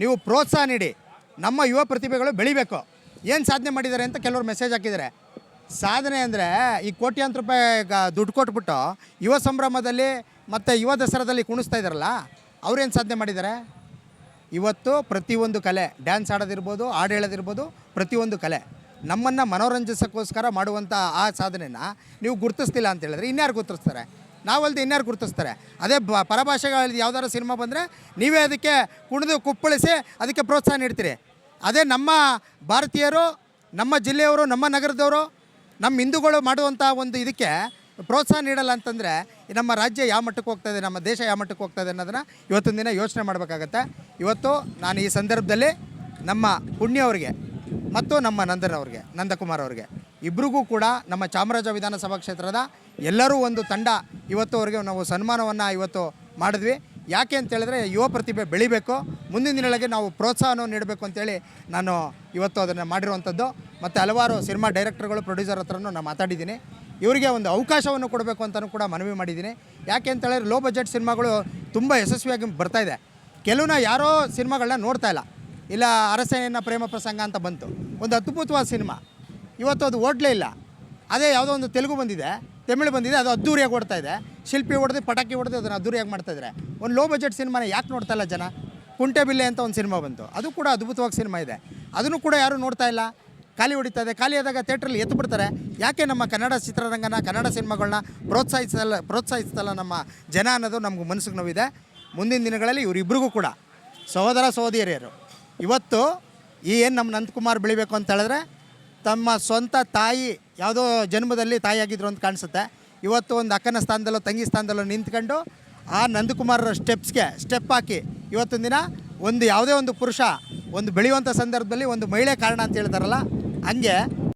ನೀವು ಪ್ರೋತ್ಸಾಹ ನೀಡಿ. ನಮ್ಮ ಯುವ ಪ್ರತಿಭೆಗಳು ಬೆಳಿಬೇಕು. ಏನು ಸಾಧನೆ ಮಾಡಿದ್ದಾರೆ ಅಂತ ಕೆಲವರು ಮೆಸೇಜ್ ಹಾಕಿದ್ದಾರೆ. ಸಾಧನೆ ಅಂದರೆ ಈ ಕೋಟ್ಯಾಂತರ ರೂಪಾಯಿ ದುಡ್ಡು ಕೊಟ್ಬಿಟ್ಟು ಯುವ ಸಂಭ್ರಮದಲ್ಲಿ ಮತ್ತು ಯುವ ದಸರಾದಲ್ಲಿ ಕುಣಿಸ್ತಾ ಇದ್ದಾರಲ್ಲ, ಅವ್ರೇನು ಸಾಧನೆ ಮಾಡಿದ್ದಾರೆ? ಇವತ್ತು ಪ್ರತಿಯೊಂದು ಕಲೆ, ಡ್ಯಾನ್ಸ್ ಆಡೋದಿರ್ಬೋದು, ಹಾಡು ಹೇಳೋದಿರ್ಬೋದು, ಪ್ರತಿಯೊಂದು ಕಲೆ ನಮ್ಮನ್ನು ಮನೋರಂಜಿಸೋಕ್ಕೋಸ್ಕರ ಮಾಡುವಂಥ ಆ ಸಾಧನೆನ ನೀವು ಗುರುತಿಸ್ತಿಲ್ಲ ಅಂತ ಹೇಳಿದ್ರೆ ಇನ್ಯಾರು ಗುರುತಿಸ್ತಾರೆ? ನಾವಲ್ದೆ ಇನ್ಯಾರು ಗುರುತಿಸ್ತಾರೆ? ಅದೇ ಪರಭಾಷೆಗಳಲ್ಲಿ ಯಾವ್ದಾದ್ರು ಸಿನಿಮಾ ಬಂದರೆ ನೀವೇ ಅದಕ್ಕೆ ಕುಣಿದು ಕುಪ್ಪಳಿಸಿ ಅದಕ್ಕೆ ಪ್ರೋತ್ಸಾಹ ನೀಡ್ತೀರಿ. ಅದೇ ನಮ್ಮ ಭಾರತೀಯರು, ನಮ್ಮ ಜಿಲ್ಲೆಯವರು, ನಮ್ಮ ನಗರದವರು, ನಮ್ಮ ಹಿಂದೂಗಳು ಮಾಡುವಂಥ ಒಂದು ಇದಕ್ಕೆ ಪ್ರೋತ್ಸಾಹ ನೀಡಲ್ಲ ಅಂತಂದರೆ ನಮ್ಮ ರಾಜ್ಯ ಯಾವ ಮಟ್ಟಕ್ಕೆ ಹೋಗ್ತಾಯಿದೆ, ನಮ್ಮ ದೇಶ ಯಾವ ಮಟ್ಟಕ್ಕೆ ಹೋಗ್ತಾಯಿದೆ ಅನ್ನೋದನ್ನು ಇವತ್ತಿನ ದಿನ ಯೋಚನೆ ಮಾಡಬೇಕಾಗತ್ತೆ. ಇವತ್ತು ನಾನು ಈ ಸಂದರ್ಭದಲ್ಲಿ ನಮ್ಮ ಪುಣ್ಯವ್ರಿಗೆ ಮತ್ತು ನಮ್ಮ ನಂದಕುಮಾರ್ ಅವ್ರಿಗೆ ಇಬ್ಬರಿಗೂ ಕೂಡ ನಮ್ಮ ಚಾಮರಾಜ ವಿಧಾನಸಭಾ ಕ್ಷೇತ್ರದ ಎಲ್ಲರೂ ಒಂದು ತಂಡ ಇವತ್ತು ಅವರಿಗೆ ನಾವು ಸನ್ಮಾನವನ್ನು ಇವತ್ತು ಮಾಡಿದ್ವಿ. ಯಾಕೆ ಅಂತೇಳಿದ್ರೆ ಯುವ ಪ್ರತಿಭೆ ಬೆಳಿಬೇಕು, ಮುಂದಿನ ದಿನಗಳಿಗೆ ನಾವು ಪ್ರೋತ್ಸಾಹವನ್ನು ನೀಡಬೇಕು ಅಂತೇಳಿ ನಾನು ಇವತ್ತು ಅದನ್ನು ಮಾಡಿರುವಂಥದ್ದು. ಮತ್ತು ಹಲವಾರು ಸಿನಿಮಾ ಡೈರೆಕ್ಟರ್ಗಳು, ಪ್ರೊಡ್ಯೂಸರ್ ಹತ್ರನೂ ನಾನು ಮಾತಾಡಿದ್ದೀನಿ. ಇವರಿಗೆ ಒಂದು ಅವಕಾಶವನ್ನು ಕೊಡಬೇಕು ಅಂತಲೂ ಕೂಡ ಮನವಿ ಮಾಡಿದ್ದೀನಿ. ಯಾಕೆ ಅಂತೇಳಿದ್ರೆ ಲೋ ಬಜೆಟ್ ಸಿನಿಮಾಗಳು ತುಂಬ ಯಶಸ್ವಿಯಾಗಿ ಬರ್ತಾಯಿದೆ. ಕೆಲವನ್ನ ಯಾರೋ ಸಿನಿಮಾಗಳನ್ನ ನೋಡ್ತಾ ಇಲ್ಲ ಅರಸೇನ ಪ್ರೇಮ ಪ್ರಸಂಗ ಅಂತ ಬಂತು, ಒಂದು ಅದ್ಭುತವಾದ ಸಿನಿಮಾ, ಇವತ್ತು ಅದು ಓಡಲೇ ಇಲ್ಲ. ಅದೇ ಯಾವುದೋ ಒಂದು ತೆಲುಗು ಬಂದಿದೆ, ತಮಿಳು ಬಂದಿದೆ, ಅದು ಅದ್ದೂರಿಯಾಗಿ ಓಡ್ತಾ ಇದೆ. ಶಿಲ್ಪಿ ಹೊಡೆದು ಪಟಾಕಿ ಹೊಡೆದು ಅದನ್ನು ಅದ್ದೂರಿಯಾಗಿ ಮಾಡ್ತಾಯಿದ್ದಾರೆ. ಒಂದು ಲೋ ಬಜೆಟ್ ಸಿನಿಮಾನ ಯಾಕೆ ನೋಡ್ತಾ ಇಲ್ಲ ಜನ? ಕುಂಟೆಬಿಲ್ಲೆ ಅಂತ ಒಂದು ಸಿನಿಮಾ ಬಂತು, ಅದು ಕೂಡ ಅದ್ಭುತವಾಗಿ ಸಿನಿಮಾ ಇದೆ, ಅದನ್ನು ಕೂಡ ಯಾರೂ ನೋಡ್ತಾ ಇಲ್ಲ. ಖಾಲಿ ಹೊಡಿತಾ ಇದೆ. ಖಾಲಿ ಆದಾಗ ಥಿಯೇಟ್ರಲ್ಲಿ ಎತ್ತು ಬಿಡ್ತಾರೆ. ಯಾಕೆ ನಮ್ಮ ಕನ್ನಡ ಚಿತ್ರರಂಗನ, ಕನ್ನಡ ಸಿನಿಮಾಗಳನ್ನ ಪ್ರೋತ್ಸಾಹಿಸ್ತಲ್ಲ ನಮ್ಮ ಜನ ಅನ್ನೋದು ನಮ್ಗೆ ಮನಸ್ಸಿಗೆ ನೋವಿದೆ. ಮುಂದಿನ ದಿನಗಳಲ್ಲಿ ಇವರಿಬ್ಬರಿಗೂ ಕೂಡ ಸಹೋದರ ಸಹೋದರಿಯರು ಇವತ್ತು ಏನು ನಮ್ಮ ನಂದಕುಮಾರ್ ಬೆಳಿಬೇಕು ಅಂತ ಹೇಳಿದ್ರೆ ತಮ್ಮ ಸ್ವಂತ ತಾಯಿ ಯಾವುದೋ ಜನ್ಮದಲ್ಲಿ ತಾಯಿಯಾಗಿದ್ರು ಅಂತ ಕಾಣಿಸುತ್ತೆ. ಇವತ್ತು ಒಂದು ಅಕ್ಕನ ಸ್ಥಾನದಲ್ಲೋ ತಂಗಿ ಸ್ಥಾನದಲ್ಲೋ ನಿಂತ್ಕೊಂಡು ಆ ನಂದಕುಮಾರ್ ಸ್ಟೆಪ್ ಹಾಕಿ ಇವತ್ತಿನ ದಿನ ಒಂದು ಯಾವುದೇ ಒಂದು ಪುರುಷ ಒಂದು ಬೆಳೆಯುವಂಥ ಸಂದರ್ಭದಲ್ಲಿ ಒಂದು ಮಹಿಳೆ ಕಾರಣ ಅಂತ ಹೇಳ್ತಾರಲ್ಲ, ಹಂಗೆ